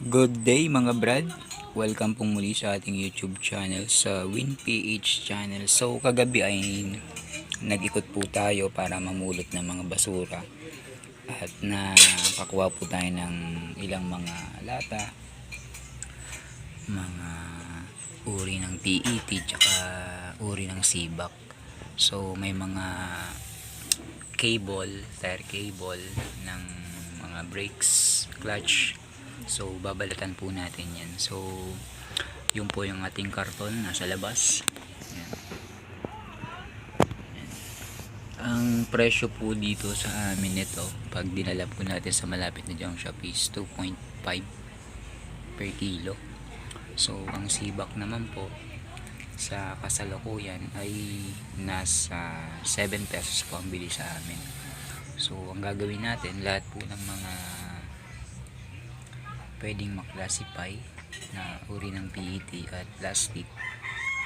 Good day mga brad, welcome pong muli sa ating YouTube channel, sa WinPH channel. So kagabi ay nag-ikot po tayo para mamulot ng mga basura at nakakuha po tayo ng ilang mga lata, mga uri ng PET tsaka uri ng sibak. So may mga tire cable ng mga brakes, clutch. So babalatan po natin yan. So yun po yung ating karton nasa labas. Yan. Yan. Ang presyo po dito sa amin nito pag dinala po natin sa malapit na junk shop is 2.5 per kilo. So ang sibak naman po sa kasalukuyan ay nasa 7 pesos po ang bili sa amin. So ang gagawin natin, lahat po ng mga pwedeng maklasify na uri ng PET at plastic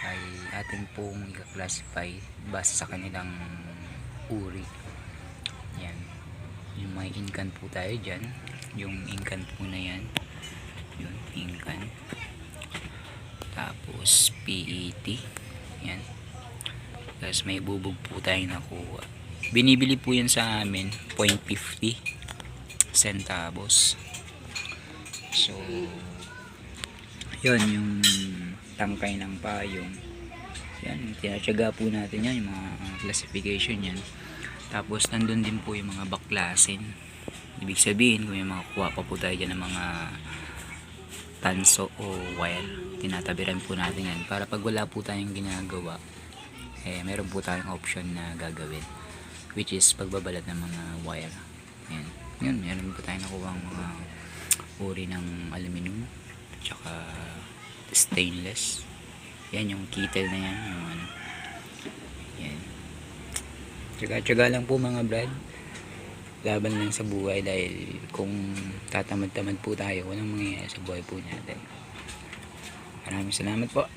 ay ating pong i-classify base sa kanilang uri. Yan. Yung may inkan po tayo dyan. Yung inkan po na yan. Yun, inkan. Tapos PET. Yan. Tapos may bubog po tayo nakuha. Binibili po yan sa amin 0.50 centavos. So yun yung tangkay ng payong. Yan, tinatsaga po natin yan, yung mga classification yan. Tapos nandun din po yung mga baklasin. Ibig sabihin kung yung mga kuha pa po tayo dyan ng mga tanso o wire, tinatabiran po natin yan para pag wala po tayong ginagawa, meron po tayong option na gagawin, which is pagbabalat ng mga wire. Yan, yun, meron po tayong nakuha ang mga uri ng aluminum tsaka stainless. Yan yung kettle na yan, yung ano. Yan, tsaga-tsaga lang po mga brad, laban lang sa buhay, dahil kung tatamad-tamad po tayo, walang mangyayari sa buhay po natin. Maraming salamat po.